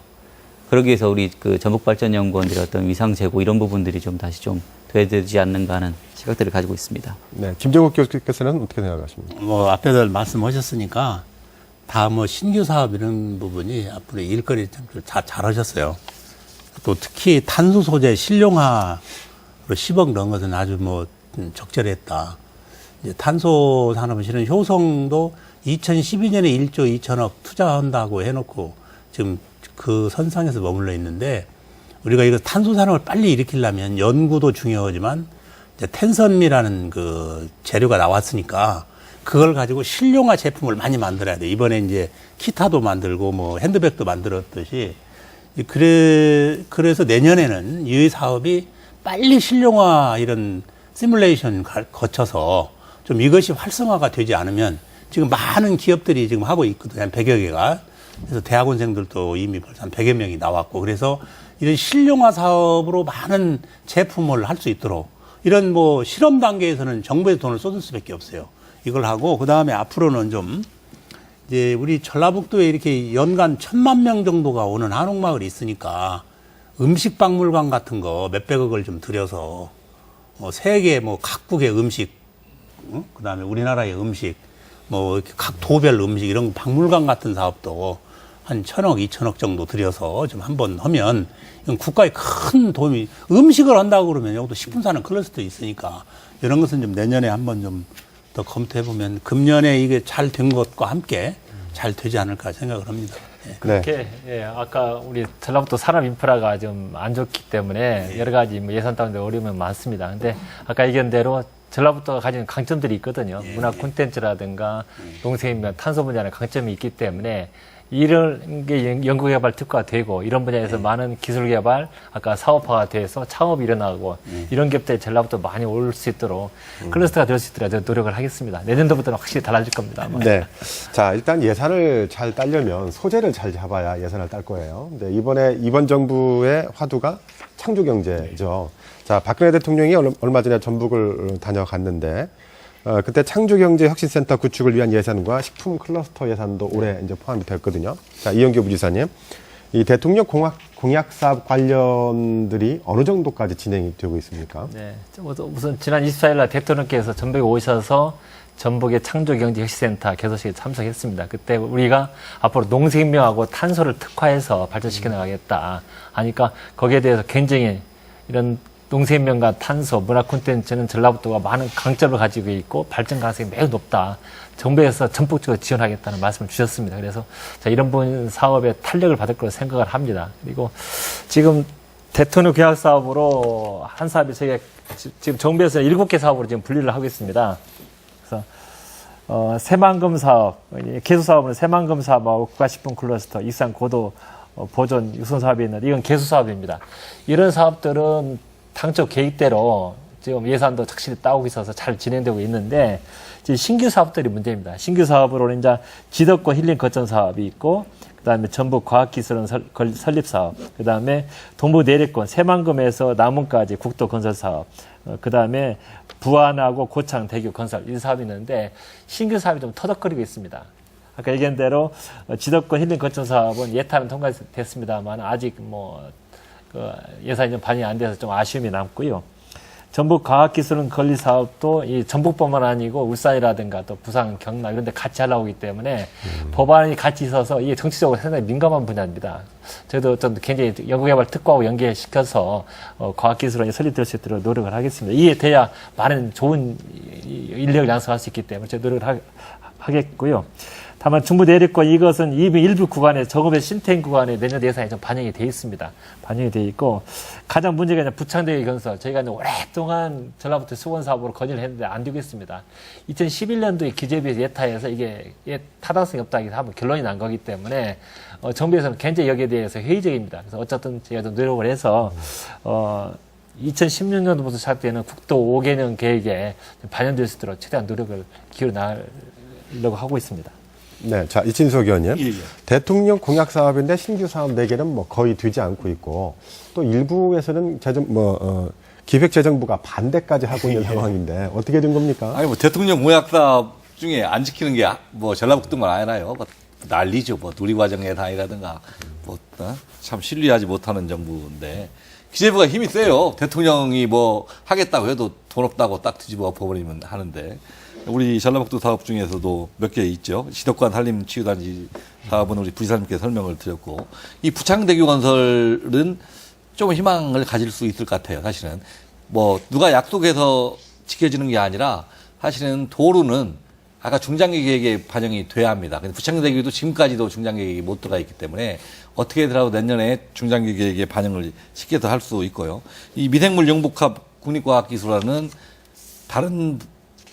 그러기 위해서 우리 그 전북발전연구원들의 어떤 위상 제고 이런 부분들이 좀 다시 좀 돼야 되지 않는가 하는 시각들을 가지고 있습니다. 네, 김정국 교수께서는 어떻게 생각하십니까? 뭐 앞에들 말씀하셨으니까 다 뭐 신규 사업 이런 부분이 앞으로 일거리 참 잘하셨어요. 또 특히 탄소 소재 실용화로 10억 넣은 것은 아주 뭐 적절했다. 이제 탄소 산업은 실은 효성도 2012년에 1조 2천억 투자한다고 해놓고 지금 그 선상에서 머물러 있는데 우리가 이거 탄소 산업을 빨리 일으키려면 연구도 중요하지만 이제 텐선미라는 그 재료가 나왔으니까 그걸 가지고 실용화 제품을 많이 만들어야 돼. 이번에 이제 기타도 만들고 뭐 핸드백도 만들었듯이 그래서 내년에는 이 사업이 빨리 실용화 이런 시뮬레이션 거쳐서 좀 이것이 활성화가 되지 않으면 지금 많은 기업들이 지금 하고 있거든요. 한 100여 개가. 그래서 대학원생들도 이미 벌써 한 100여 명이 나왔고 그래서 이런 실용화 사업으로 많은 제품을 할 수 있도록 이런 뭐 실험 단계에서는 정부의 돈을 쏟을 수밖에 없어요. 이걸 하고 그다음에 앞으로는 좀 이제 우리 전라북도에 이렇게 연간 1,000만 명 정도가 오는 한옥마을이 있으니까 음식박물관 같은 거 몇백억을 좀 들여서 세계 뭐 각국의 음식, 그다음에 우리나라의 음식, 뭐 이렇게 각 도별 음식 이런 박물관 같은 사업도 한 1,000억, 2,000억 정도 들여서 좀 한번 하면 이건 국가에 큰 도움이 음식을 한다고 그러면 여기도 식품산업 클러스터 있으니까 이런 것은 좀 내년에 한번 좀 더 검토해 보면 금년에 이게 잘 된 것과 함께 잘 되지 않을까 생각을 합니다. 그렇게 예, 아까 우리 전라북도 산업 인프라가 좀 안 좋기 때문에 여러 가지 뭐 예산 다운데 어려움은 많습니다. 근데 아까 얘기한 대로 전라북도가 가진 강점들이 있거든요. 문화 콘텐츠라든가 농생이면 탄소 분야는 강점이 있기 때문에 이런 게 연구개발 특화가 되고 이런 분야에서 많은 기술개발, 아까 사업화가 돼서 창업이 일어나고 이런 기업들이 전라북도 많이 올 수 있도록 클러스터가 될 수 있도록 노력을 하겠습니다. 내년도부터는 확실히 달라질 겁니다. 아마. 네. 자, 일단 예산을 잘 따려면 소재를 잘 잡아야 예산을 딸 거예요. 근데 이번 정부의 화두가 창조경제죠. 자, 박근혜 대통령이 얼마 전에 전북을 다녀갔는데, 그때 창조경제혁신센터 구축을 위한 예산과 식품 클러스터 예산도 올해 이제 포함이 됐거든요. 자, 이영규 부지사님, 이 대통령 공약 사업 관련들이 어느 정도까지 진행이 되고 있습니까? 네. 우선 지난 24일 날 대통령께서 전북에 오셔서 전북의 창조경제혁신센터 개소식에 참석했습니다. 그때 우리가 앞으로 농생명하고 탄소를 특화해서 발전시켜 나가겠다 하니까 거기에 대해서 굉장히 이런 농생명과 탄소, 문화 콘텐츠는 전라북도가 많은 강점을 가지고 있고 발전 가능성이 매우 높다. 정부에서 전폭적으로 지원하겠다는 말씀을 주셨습니다. 그래서 자, 이런 부분 사업에 탄력을 받을 거로 생각을 합니다. 그리고 지금 대통령 계약 사업으로 한 사업이 저희가 지금 정부에서 7개 사업으로 지금 분리를 하고 있습니다. 그래서 새만금 사업, 개수 사업은 새만금 사업하고 국가식품 클러스터, 익산 고도 보존 유선 사업이 있는데 이건 개수 사업입니다. 이런 사업들은 당초 계획대로 지금 예산도 확실히 따오고 있어서 잘 진행되고 있는데 이제 신규 사업들이 문제입니다. 신규 사업으로는 이제 지덕고 힐링 거점 사업이 있고 그다음에 전북 과학기술원 설립 사업, 그다음에 동부 내리권 새만금에서 남원까지 국도 건설 사업, 그다음에 부안하고 고창 대교 건설 이 사업이 있는데 신규 사업이 좀 터덕거리고 있습니다. 아까 얘기한 대로 지덕권 힐링 거점 사업은 예타는 통과됐습니다만 아직 예산이 좀 반영이 안 돼서 좀 아쉬움이 남고요. 전북 과학기술은 건립 사업도 이 전북뿐만 아니고 울산이라든가 또 부산, 경남 이런 데 같이 하려고 하기 때문에 법안이 같이 있어서 이게 정치적으로 상당히 민감한 분야입니다. 저희도 좀 굉장히 연구개발 특화하고 연계시켜서 과학기술원이 설립될 수 있도록 노력을 하겠습니다. 이에 돼야 많은 좋은 인력을 양성할 수 있기 때문에 저희 노력을 하겠고요. 다만 중부 내리권 이것은 일부 구간에 정읍의 신탱 구간에 내년 예산이 좀 반영이 돼 있습니다. 반영이 돼 있고 가장 문제가 이제 부창대교 건설 저희가 이제 오랫동안 전라북도 수원 사업으로 건의를 했는데 안 되고 있습니다. 2011년도에 기재부에서 예타에서 이게 타당성이 없다 해서 한번 결론이 난 거기 때문에 정부에서는 굉장히 여기에 대해서 회의적입니다. 그래서 어쨌든 제가 좀 노력을 해서 2016년도부터 시작되는 국도 5개년 계획에 반영될 수 있도록 최대한 노력을 기울여 나가려고 하고 있습니다. 네, 자, 이진석 의원님. 예. 대통령 공약 사업인데 신규 사업 4개는 거의 되지 않고 있고 또 일부에서는 기획재정부가 반대까지 하고 있는 상황인데 어떻게 된 겁니까? 아니, 대통령 공약 사업 중에 안 지키는 게 전라북도만 아니라요. 난리죠. 누리과정 예산이라든가 참 신뢰하지 못하는 정부인데 기재부가 힘이 세요. 대통령이 하겠다고 해도 돈 없다고 딱 뒤집어 엎어버리면 하는데 우리 전라북도 사업 중에서도 몇 개 있죠. 지덕관 산림치유단지 사업은 우리 부지사님께 설명을 드렸고 이 부창대교 건설은 좀 희망을 가질 수 있을 것 같아요. 사실은 누가 약속해서 지켜지는 게 아니라 사실은 도로는 아까 중장기 계획에 반영이 돼야 합니다. 근데 부창대교도 지금까지도 중장기 계획이 못 들어가 있기 때문에 어떻게 하더라도 내년에 중장기 계획에 반영을 시켜서 할 수 있고요. 이 미생물 용복합 국립과학기술원은 다른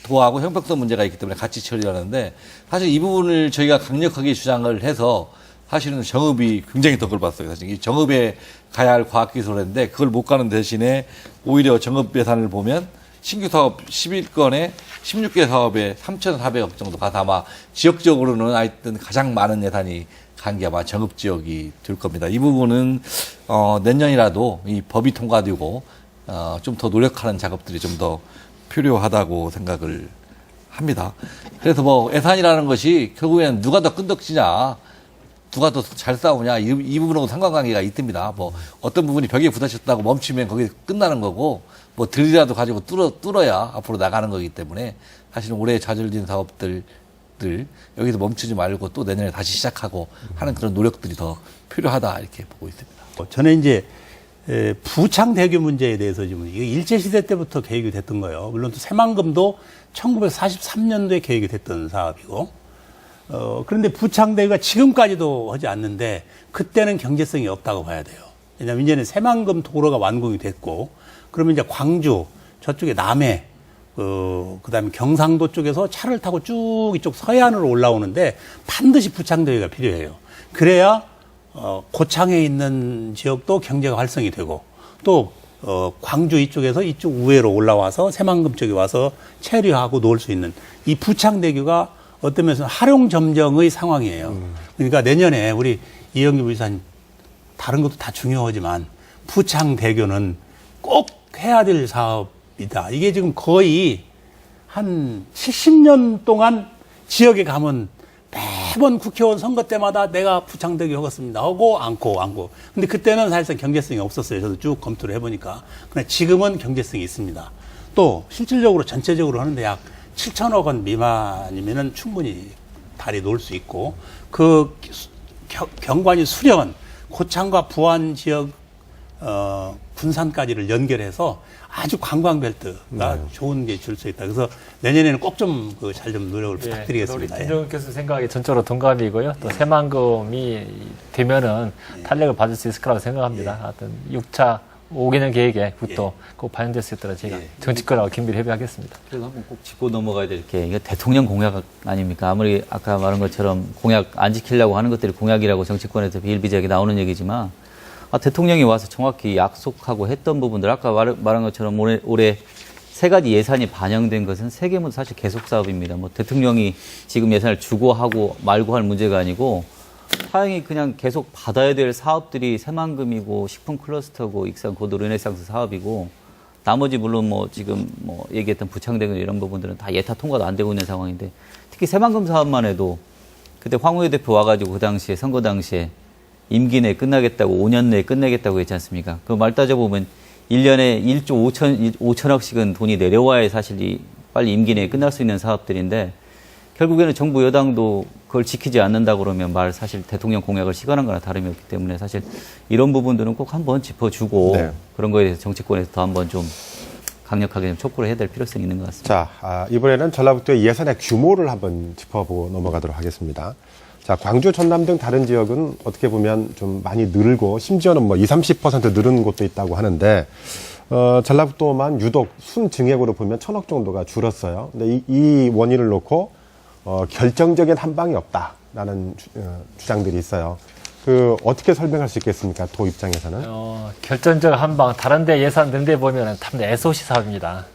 도하고 형평성 문제가 있기 때문에 같이 처리하는데 사실 이 부분을 저희가 강력하게 주장을 해서 사실은 정읍이 굉장히 덕을 봤어요. 사실 이 정읍에 가야 할 과학기술인데 그걸 못 가는 대신에 오히려 정읍 예산을 보면 신규 사업 11건에 16개 사업에 3,400억 정도 가서 아마 지역적으로는 하여튼 가장 많은 예산이 간 게 아마 정읍 지역이 될 겁니다. 이 부분은 내년이라도 이 법이 통과되고 좀 더 노력하는 작업들이 좀 더 필요하다고 생각을 합니다. 그래서 예산이라는 것이 결국에는 누가 더 끈덕지냐, 누가 더 잘 싸우냐 이 부분하고 상관관계가 있습니다. 어떤 부분이 벽에 부딪혔다고 멈추면 거기 끝나는 거고 들이라도 가지고 뚫어야 앞으로 나가는 거기 때문에 사실은 올해 좌절된 사업들 여기서 멈추지 말고 또 내년에 다시 시작하고 하는 그런 노력들이 더 필요하다 이렇게 보고 있습니다. 저는 이제 부창대교 문제에 대해서 지금 이거 일제시대 때부터 계획이 됐던 거예요. 물론 또 새만금도 1943년도에 계획이 됐던 사업이고, 그런데 부창대교가 지금까지도 하지 않는데 그때는 경제성이 없다고 봐야 돼요. 왜냐하면 이제는 새만금 도로가 완공이 됐고 그러면 이제 광주 저쪽에 남해 그다음에 경상도 쪽에서 차를 타고 쭉 이쪽 서해안으로 올라오는데 반드시 부창대교가 필요해요. 그래야 고창에 있는 지역도 경제가 활성이 되고 또 광주 이쪽에서 이쪽 우회로 올라와서 새만금 쪽에 와서 체류하고 놀 수 있는 이 부창대교가 어떤 면에서는 활용점정의 상황이에요. 그러니까 내년에 우리 이영규 부지사님 다른 것도 다 중요하지만 부창대교는 꼭 해야 될 사업이다. 이게 지금 거의 한 70년 동안 지역에 가면 매번 국회의원 선거 때마다 내가 부창대교 하겠습니다 하고 안고. 근데 그때는 사실상 경제성이 없었어요. 저도 쭉 검토를 해보니까. 그러나 지금은 경제성이 있습니다. 또 실질적으로 전체적으로 하는데 약 7천억 원 미만이면은 충분히 다리 놓을 수 있고 그 경관이 수려한 고창과 부안 지역 군산까지를 연결해서 아주 관광벨트가 좋은 게 줄 수 있다. 그래서 내년에는 꼭 좀 잘 좀 노력을 부탁드리겠습니다. 우리 김정은 교수 생각이 전적으로 동감이고요. 또 새만금이 되면은 탄력을 받을 수 있을 거라고 생각합니다. 하여튼 6차 5개년 계획에 그것도 꼭 반영될 수 있도록 저희가 정치권하고 긴밀히 협의하겠습니다. 그래서 한번 꼭 짚고 넘어가야 될 게 이게 대통령 공약 아닙니까? 아무리 아까 말한 것처럼 공약 안 지키려고 하는 것들이 공약이라고 정치권에서 비일비재하게 나오는 얘기지만 대통령이 와서 정확히 약속하고 했던 부분들 아까 말한 것처럼 올해 세 가지 예산이 반영된 것은 세계모두 사실 계속 사업입니다. 뭐 대통령이 지금 예산을 주고 하고 말고 할 문제가 아니고 사용이 그냥 계속 받아야 될 사업들이 새만금이고 식품 클러스터고 익산 고도 르네상스 사업이고 나머지 물론 뭐 지금 뭐 얘기했던 부창대교 이런 부분들은 다 예타 통과도 안 되고 있는 상황인데 특히 새만금 사업만 해도 그때 황우여 대표 와가지고 그 당시에 선거 당시에 임기 내에 끝나겠다고 5년 내에 끝내겠다고 했지 않습니까? 그 말 따져보면 1년에 1조 5천억씩은 돈이 내려와야 사실 빨리 임기 내에 끝날 수 있는 사업들인데 결국에는 정부 여당도 그걸 지키지 않는다 그러면 사실 대통령 공약을 시관한 거나 다름이 없기 때문에 사실 이런 부분들은 꼭 한번 짚어주고 네. 그런 거에 대해서 정치권에서 더 한번 좀 강력하게 좀 촉구를 해야 될 필요성이 있는 것 같습니다. 자, 이번에는 전라북도의 예산의 규모를 한번 짚어보고 넘어가도록 하겠습니다. 자, 광주, 전남 등 다른 지역은 어떻게 보면 좀 많이 늘고 심지어는 뭐 20, 30% 늘은 곳도 있다고 하는데 전라북도만 유독 순증액으로 보면 1,000억 정도가 줄었어요. 근데 이 원인을 놓고 결정적인 한 방이 없다라는 주장들이 있어요. 어떻게 설명할 수 있겠습니까? 도 입장에서는. 결정적 한방 다른 데 예산 넣은 데 보면은 참 SOC 사업입니다.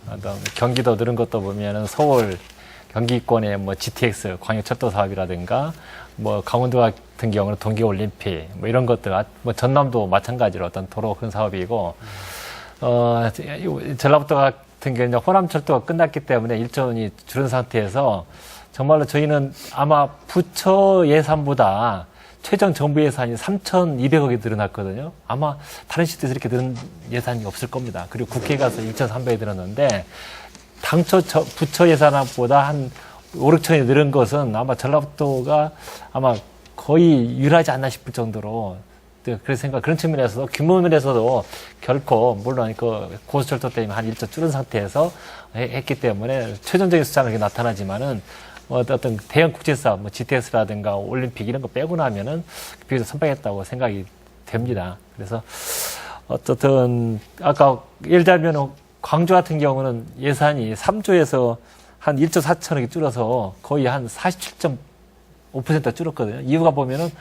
경기도 늘은 것도 보면은 서울 경기권의 뭐 GTX 광역철도 사업이라든가 뭐 강원도 같은 경우는 동계올림픽 뭐 이런 것들 뭐 전남도 마찬가지로 어떤 도로 그런 사업이고 전라북도 같은 경우는 호남철도가 끝났기 때문에 일정이 줄은 상태에서 정말로 저희는 아마 부처 예산보다 최종 정부 예산이 3,200억이 늘어났거든요. 아마 다른 시대에서 이렇게 늘은 예산이 없을 겁니다. 그리고 국회에 가서 1,300이 늘었는데 당초 부처 예산보다 한 5, 6천이 늘은 것은 아마 전라북도가 아마 거의 유일하지 않나 싶을 정도로 그런 측면에서도 규모 면에서도 결코 물론 그 고속철도 때문에 한 1조 줄은 상태에서 했기 때문에 최종적인 숫자는 그렇게 나타나지만은 어떤 대형 국제사업, 뭐 GTS라든가 올림픽 이런 거 빼고 나면은 비교적 선방했다고 생각이 됩니다. 그래서 어쨌든 아까 예를 들면 광주 같은 경우는 예산이 3조에서 한 1조 4천억이 줄어서 거의 한 47.5% 줄었거든요. 이유가 보면은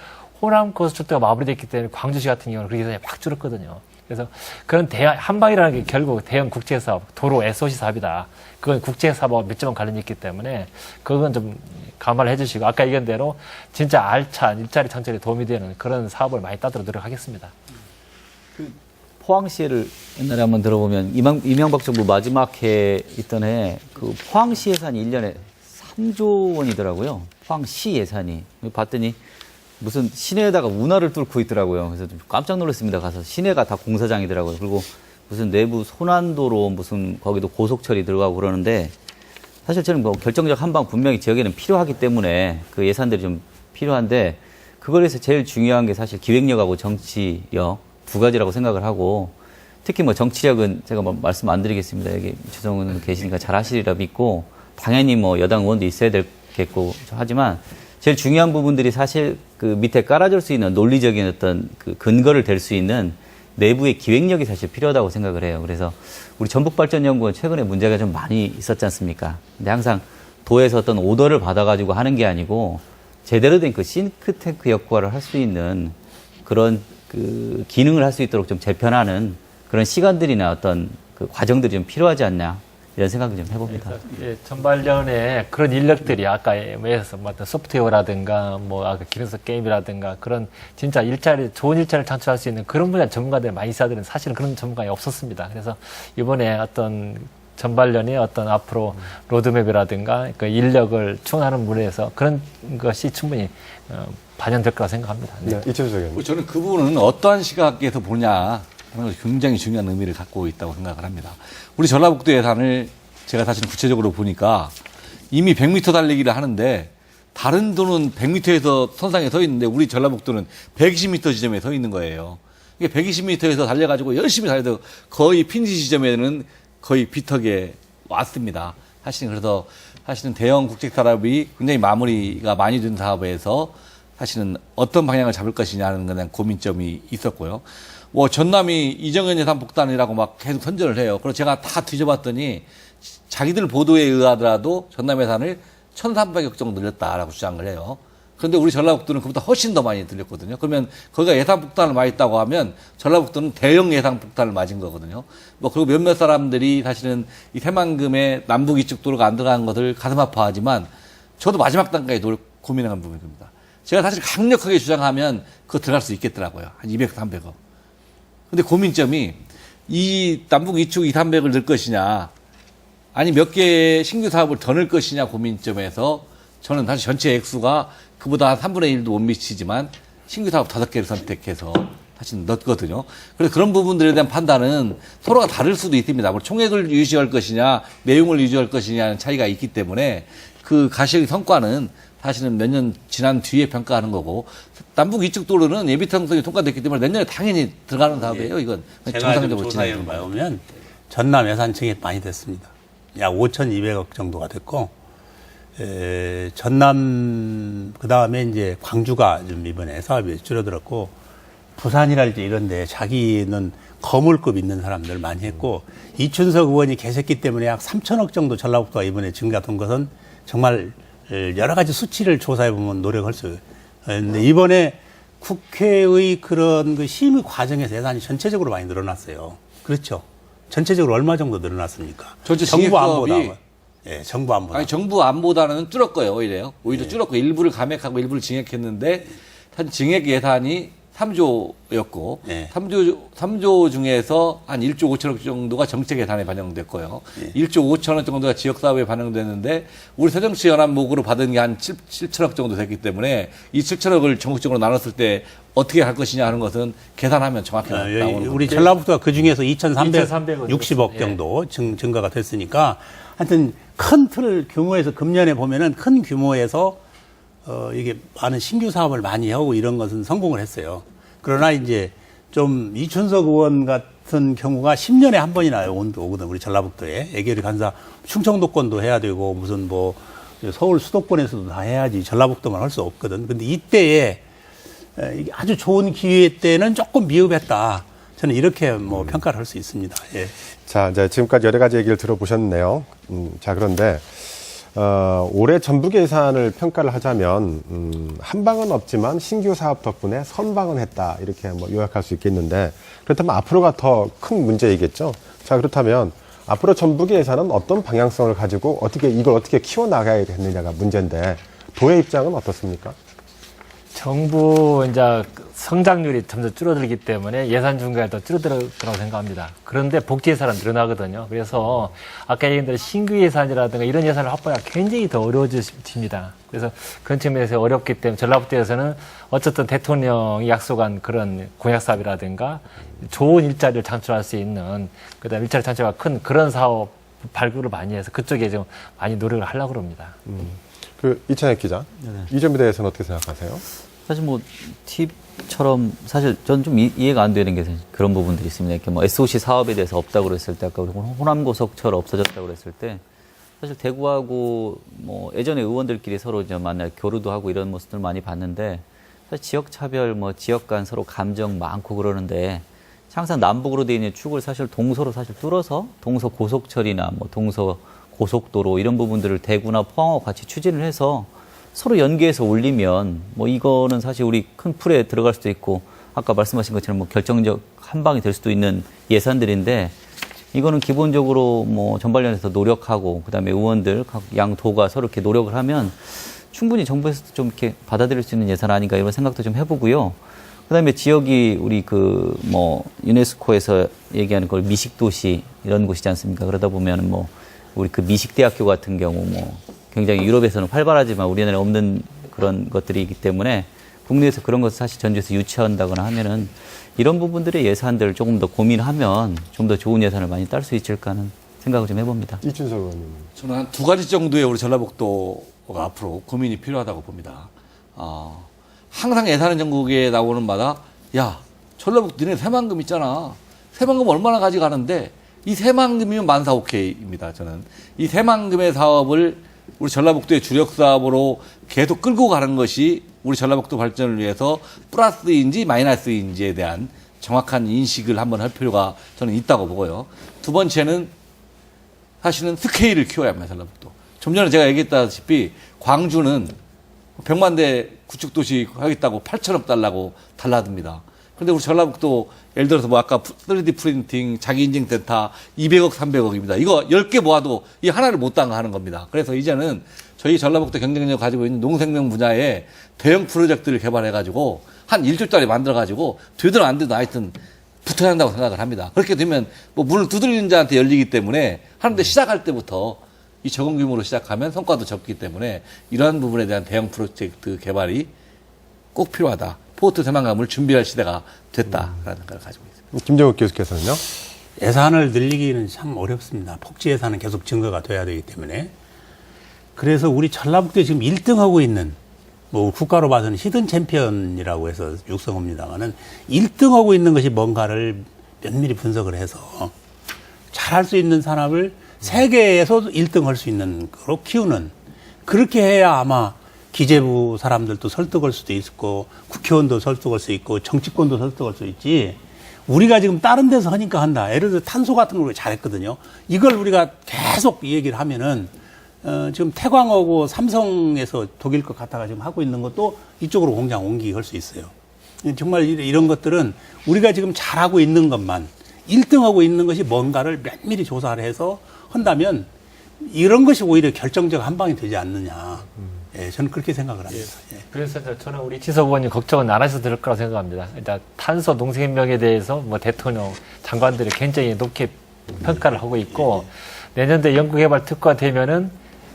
호남 고속철도가 마무리됐기 때문에 광주시 같은 경우는 그 예산이 확 줄었거든요. 그래서 그런 한방이라는 게 결국 대형 국제사업, 도로 SOC 사업이다. 그건 국제사업하고 밀접한 관련이 있기 때문에 그건 좀 감안을 해주시고 아까 얘기한 대로 진짜 알찬 일자리 창출에 도움이 되는 그런 사업을 많이 따도록 노력하겠습니다. 포항시를 옛날에 한번 들어보면 이명박 정부 마지막 해 있던 해 그 포항시 예산이 1년에 3조 원이더라고요. 포항시 예산이. 봤더니 무슨 시내에다가 운하를 뚫고 있더라고요. 그래서 좀 깜짝 놀랐습니다. 가서 시내가 다 공사장이더라고요. 그리고 무슨 내부 소난도로 무슨 거기도 고속철이 들어가고 그러는데 사실 저는 뭐 결정적 한방 분명히 지역에는 필요하기 때문에 그 예산들이 좀 필요한데 그걸 위해서 제일 중요한 게 사실 기획력하고 정치력 두 가지라고 생각을 하고 특히 뭐 정치력은 제가 뭐 말씀 안 드리겠습니다. 여기 최성훈 계시니까 잘 하시리라 믿고 당연히 뭐 여당 의원도 있어야 되겠고 하지만 제일 중요한 부분들이 사실 그 밑에 깔아줄 수 있는 논리적인 어떤 그 근거를 댈 수 있는 내부의 기획력이 사실 필요하다고 생각을 해요. 그래서 우리 전북발전연구원 최근에 문제가 좀 많이 있었지 않습니까? 근데 항상 도에서 어떤 오더를 받아가지고 하는 게 아니고 제대로 된 그 싱크탱크 역할을 할 수 있는 그런 그 기능을 할 수 있도록 좀 재편하는 그런 시간들이나 어떤 그 과정들이 좀 필요하지 않냐 이런 생각을 좀 해봅니다. 예, 전반전에 그런 인력들이 아까 에서 어떤 소프트웨어라든가 뭐 아까 기능성 게임이라든가 그런 진짜 좋은 일자리를 창출할 수 있는 그런 분야 전문가들 많이 있어야 되는 사실은 그런 전문가가 없었습니다. 그래서 이번에 어떤 전반전의 어떤 앞으로 로드맵이라든가 그 인력을 충원하는 문에서 그런 것이 충분히 반영될 거라 생각합니다. 네. 이철수 의원님. 저는 그 부분은 어떠한 시각에서 보냐 하는 것이 굉장히 중요한 의미를 갖고 있다고 생각을 합니다. 우리 전라북도 예산을 제가 사실 구체적으로 보니까 이미 100m 달리기를 하는데 다른 도는 100m에서 선상에 서 있는데 우리 전라북도는 120m 지점에 서 있는 거예요. 이게 120m에서 달려가지고 열심히 달려도 거의 핀지 지점에는 거의 비턱에 왔습니다. 그래서 사실은 대형 국책 산업이 굉장히 마무리가 많이 된 사업에서 사실은 어떤 방향을 잡을 것이냐는 그냥 고민점이 있었고요. 뭐 전남이 이정현 예산 복단이라고 막 계속 선전을 해요. 그래서 제가 다 뒤져봤더니 자기들 보도에 의하더라도 전남 예산을 1,300억 정도 늘렸다라고 주장을 해요. 그런데 우리 전라북도는 그보다 훨씬 더 많이 들렸거든요. 그러면 거기가 예산 폭탄을 맞았다고 하면 전라북도는 대형 예산 폭탄을 맞은 거거든요. 뭐 그리고 몇몇 사람들이 사실은 이 새만금의 남북 이쪽 도로가 안 들어간 것을 가슴 아파하지만 저도 마지막 단계에 고민한 부분입니다. 제가 사실 강력하게 주장하면 그거 들어갈 수 있겠더라고요. 한 200, 300억. 근데 고민점이 이 남북 이축 2, 300을 넣을 것이냐 아니 몇 개의 신규 사업을 더 넣을 것이냐 고민점에서 저는 사실 전체 액수가 그보다 한 3분의 1도 못 미치지만 신규 사업 5개를 선택해서 사실 넣었거든요. 그래서 그런 부분들에 대한 판단은 서로가 다를 수도 있습니다. 뭐 총액을 유지할 것이냐 내용을 유지할 것이냐는 차이가 있기 때문에 그 가시적인 성과는 사실은 몇 년 지난 뒤에 평가하는 거고 남북 이쪽 도로는 예비통성이 통과됐기 때문에 내년에 당연히 들어가는 사업이에요. 이건 제가 정상적으로 조사해 진행되는 거예요. 보면 전남 예산 증액 많이 됐습니다. 약 5,200억 정도가 됐고 전남 그다음에 이제 광주가 좀 이번에 사업이 줄어들었고 부산이랄지 이런데 자기는 거물급 있는 사람들 많이 했고 이춘석 의원이 계셨기 때문에 약 3천억 정도 전라북도가 이번에 증가된 것은 정말 여러 가지 수치를 조사해 보면 노력할 수. 근데 이번에 국회의 그런 그 심의 과정에서 예산이 전체적으로 많이 늘어났어요. 그렇죠. 전체적으로 얼마 정도 늘어났습니까? 정부 안보다. 예, 정부 안보다. 아니, 정부 안보다는 줄었고요, 오히려 줄었고 일부를 감액하고 일부를 증액했는데 사실 증액 예산이 3조였고 네. 3조 중에서 한 1조 5천억 정도가 정책 예산에 반영됐고요. 1조 5천억 정도가 지역 사업에 반영됐는데 우리 새정치연합목으로 받은 게 한 7천억 정도 됐기 때문에 이 7천억을 전국적으로 나눴을 때 어떻게 할 것이냐 하는 것은 계산하면 정확히 나오는 우리 거죠. 전라북도가 그 중에서 2,360억 정도 증가가 됐으니까 하여튼 큰 틀 규모에서 금년에 보면은 큰 규모에서 이게 많은 신규 사업을 많이 하고 이런 것은 성공을 했어요. 그러나 이제 좀 이춘석 의원 같은 경우가 10년에 한 번이나 오거든, 우리 전라북도에. 애결이 간사 충청도권도 해야 되고 무슨 뭐 서울 수도권에서도 다 해야지 전라북도만 할 수 없거든. 근데 이때에 아주 좋은 기회 때는 조금 미흡했다. 저는 이렇게 뭐 평가를 할 수 있습니다. 예. 자, 이제 지금까지 여러 가지 얘기를 들어보셨네요. 자, 그런데 올해 전북 예산을 평가를 하자면 한 방은 없지만 신규 사업 덕분에 선방은 했다 이렇게 뭐 요약할 수 있겠는데 그렇다면 앞으로가 더 큰 문제이겠죠. 자, 그렇다면 앞으로 전북의 예산은 어떤 방향성을 가지고 이걸 어떻게 키워나가야 되느냐가 문제인데 도의 입장은 어떻습니까? 정부 이제 성장률이 점점 줄어들기 때문에 예산 증가가 더 줄어들 거라고 생각합니다. 그런데 복지 예산은 늘어나거든요. 그래서 아까 얘기한 대로 신규 예산이라든가 이런 예산을 확보하기가 굉장히 더 어려워집니다. 그래서 그런 측면에서 어렵기 때문에 전라북도에서는 어쨌든 대통령이 약속한 그런 공약사업이라든가 좋은 일자리를 창출할 수 있는 그다음에 일자리 창출가 큰 그런 사업 발굴을 많이 해서 그쪽에 좀 많이 노력을 하려고 합니다. 이찬혁 기자, 이 점에 대해서는 어떻게 생각하세요? 사실 뭐 팁처럼 사실 저는 좀 이해가 안 되는 게 그런 부분들이 있습니다. 이렇게 뭐 SOC 사업에 대해서 없다고 그랬을 때 아까 호남고속철 없어졌다고 그랬을 때 사실 대구하고 뭐 예전에 의원들끼리 서로 이제 만나 교류도 하고 이런 모습들 많이 봤는데 사실 지역 차별 뭐 지역 간 서로 감정 많고 그러는데 항상 남북으로 되어 있는 축을 사실 동서로 사실 뚫어서 동서 고속철이나 뭐 동서 고속도로 이런 부분들을 대구나 포항하고 같이 추진을 해서 서로 연계해서 올리면 뭐 이거는 사실 우리 큰 풀에 들어갈 수도 있고 아까 말씀하신 것처럼 뭐 결정적 한 방이 될 수도 있는 예산들인데 이거는 기본적으로 뭐 전반련에서 노력하고 그다음에 의원들 각 양 도가 서로 이렇게 노력을 하면 충분히 정부에서도 좀 이렇게 받아들일 수 있는 예산 아닌가 이런 생각도 좀 해보고요. 그다음에 지역이 우리 그 뭐 유네스코에서 얘기하는 걸 미식도시 이런 곳이지 않습니까? 그러다 보면 뭐 우리 그 미식대학교 같은 경우 뭐 굉장히 유럽에서는 활발하지만 우리나라에 없는 그런 것들이기 때문에 국내에서 그런 것을 사실 전주에서 유치한다거나 하면은 이런 부분들의 예산들을 조금 더 고민하면 좀 더 좋은 예산을 많이 딸 수 있을까 하는 생각을 좀 해봅니다. 이춘석 의원님. 저는 한 두 가지 정도의 우리 전라북도가 앞으로 고민이 필요하다고 봅니다. 항상 예산 전국에 나오는 마다 야 전라북도 니네 새만금 있잖아. 새만금 얼마나 가져가는데 이 새만금이면 만사 오케이입니다. 저는 이 새만금의 사업을 우리 전라북도의 주력 사업으로 계속 끌고 가는 것이 우리 전라북도 발전을 위해서 플러스인지 마이너스인지에 대한 정확한 인식을 한번 할 필요가 저는 있다고 보고요. 두 번째는 사실은 스케일을 키워야 합니다. 전라북도. 좀 전에 제가 얘기했다시피 광주는 100만 대 구축도시 하겠다고 8천억 달라고 달라듭니다. 그런데 우리 전라북도 예를 들어서 뭐 아까 3D 프린팅, 자기인증센터 200억, 300억입니다. 이거 10개 모아도 이 하나를 못 당하는 겁니다. 그래서 이제는 저희 전라북도 경쟁력을 가지고 있는 농생명 분야에 대형 프로젝트를 개발해가지고 한 1조짜리 만들어가지고 되든 안 되든 하여튼 붙어야 한다고 생각을 합니다. 그렇게 되면 뭐 문을 두드리는 자한테 열리기 때문에 하는데 시작할 때부터 이 적은 규모로 시작하면 성과도 적기 때문에 이러한 부분에 대한 대형 프로젝트 개발이 꼭 필요하다. 포트 새만금을 준비할 시대가 됐다라는 걸 가지고 있습니다. 김정욱 교수께서는요? 예산을 늘리기는 참 어렵습니다. 폭지 예산은 계속 증가가 돼야 되기 때문에. 그래서 우리 전라북도에 지금 1등하고 있는 뭐 국가로 봐서는 히든 챔피언이라고 해서 육성합니다만은 1등하고 있는 것이 뭔가를 면밀히 분석을 해서 잘할 수 있는 산업을 세계에서도 1등할 수 있는 거로 키우는 그렇게 해야 아마 기재부 사람들도 설득할 수도 있고 국회의원도 설득할 수 있고 정치권도 설득할 수 있지 우리가 지금 다른 데서 하니까 한다. 예를 들어 탄소 같은 걸 잘했거든요. 이걸 우리가 계속 이 얘기를 하면은 지금 태광하고 삼성에서 독일 것 갖다가 지금 하고 있는 것도 이쪽으로 공장 옮기기 할 수 있어요. 정말 이런 것들은 우리가 지금 잘하고 있는 것만 1등하고 있는 것이 뭔가를 면밀히 조사를 해서 한다면 이런 것이 오히려 결정적 한 방이 되지 않느냐. 예, 저는 그렇게 생각을 합니다. 예. 그래서 저는 우리 지석 의원님 걱정은 안 하셔도 될 거라고 생각합니다. 일단 탄소 농생명에 대해서 뭐 대통령 장관들이 굉장히 높게 평가를 하고 있고 내년도에 연구개발 특구가 되면은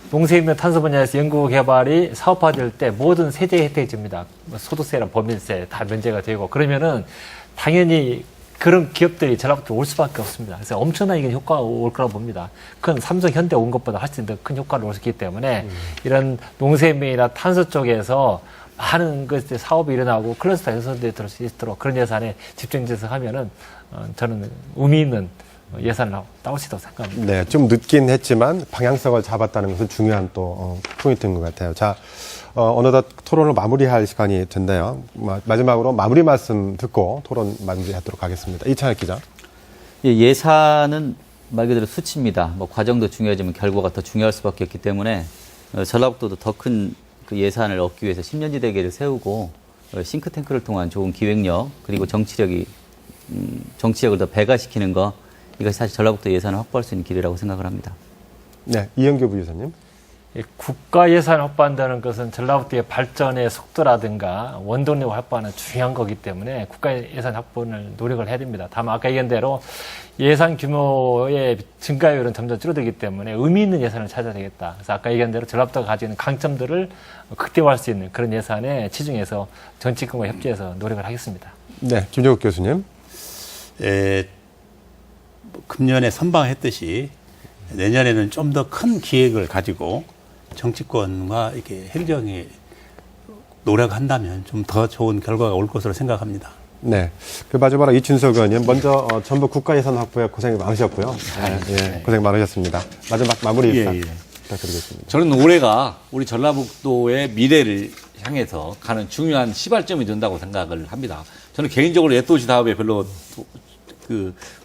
농생명 탄소 분야에서 연구개발이 사업화될 때 모든 세제 혜택이 줍니다. 뭐 소득세나 법인세 다 면제가 되고 그러면은 당연히 그런 기업들이 전라북도 올 수밖에 없습니다. 그래서 엄청난 이건 효과가 올 거라고 봅니다. 큰 삼성, 현대 온 것보다 훨씬 더 큰 효과를 올 수 있기 때문에 이런 농생명이나 탄소 쪽에서 많은 것들 사업이 일어나고 클러스터 형성될 수 있도록 그런 예산에 집중돼서 하면은 저는 의미 있는 예산을 나올 수 있다고 생각합니다. 네, 좀 늦긴 했지만 방향성을 잡았다는 것은 중요한 또 포인트인 것 같아요. 자, 어느덧 토론을 마무리할 시간이 됐네요. 마지막으로 마무리 말씀 듣고 토론 마무리하도록 하겠습니다. 이찬혁 기자. 예산은 말 그대로 수치입니다. 뭐 과정도 중요하지만 결과가 더 중요할 수밖에 없기 때문에 전라북도도 더 큰 그 예산을 얻기 위해서 10년지 대계를 세우고 싱크탱크를 통한 좋은 기획력 그리고 정치력을 더 배가시키는 거 이것이 사실 전라북도 예산을 확보할 수 있는 길이라고 생각을 합니다. 네, 이영규 부의사님. 국가 예산을 확보한다는 것은 전라북도의 발전의 속도라든가 원동력 확보하는 중요한 거기 때문에 국가 예산 확보를 노력을 해야 됩니다. 다만 아까 얘기한 대로 예산 규모의 증가율은 점점 줄어들기 때문에 의미 있는 예산을 찾아야 되겠다. 그래서 아까 얘기한 대로 전라북도가 가지고 있는 강점들을 극대화할 수 있는 그런 예산에 치중해서 정치권과 협조해서 노력을 하겠습니다. 네, 김정욱 교수님. 금년에 선방했듯이 내년에는 좀 더 큰 기획을 가지고 정치권과 이렇게 행정이 노력한다면 좀 더 좋은 결과가 올 것으로 생각합니다. 네. 그 마지막으로 이춘석 의원님, 먼저 전부 국가 예산 확보에 고생이 많으셨고요. 네, 고생 많으셨습니다. 마지막 마무리 인사. 부탁드리겠습니다. 저는 올해가 우리 전라북도의 미래를 향해서 가는 중요한 시발점이 된다고 생각을 합니다. 저는 개인적으로 옛도시 사업에 별로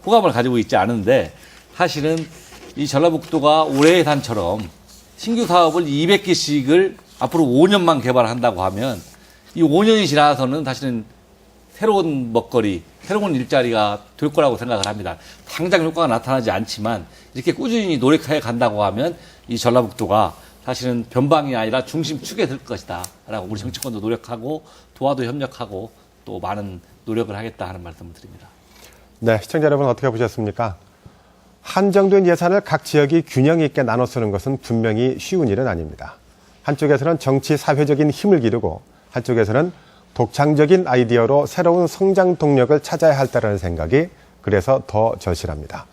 호감을 가지고 있지 않은데 사실은 이 전라북도가 올해 예산처럼 신규 사업을 200개씩을 앞으로 5년만 개발한다고 하면 이 5년이 지나서는 사실은 새로운 먹거리, 새로운 일자리가 될 거라고 생각을 합니다. 당장 효과가 나타나지 않지만 이렇게 꾸준히 노력해 간다고 하면 이 전라북도가 사실은 변방이 아니라 중심축에 들 것이다 라고 우리 정치권도 노력하고 도와도 협력하고 또 많은 노력을 하겠다 하는 말씀을 드립니다. 네, 시청자 여러분 어떻게 보셨습니까? 한정된 예산을 각 지역이 균형 있게 나눠 쓰는 것은 분명히 쉬운 일은 아닙니다. 한쪽에서는 정치 사회적인 힘을 기르고 한쪽에서는 독창적인 아이디어로 새로운 성장 동력을 찾아야 할다라는 생각이 그래서 더 절실합니다.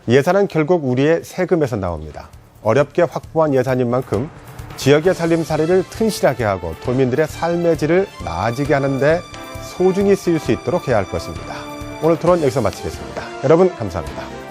예산은 결국 우리의 세금에서 나옵니다. 어렵게 확보한 예산인 만큼 지역의 살림살이를 튼실하게 하고 도민들의 삶의 질을 나아지게 하는데 소중히 쓰일 수 있도록 해야 할 것입니다. 오늘 토론 여기서 마치겠습니다. 여러분 감사합니다.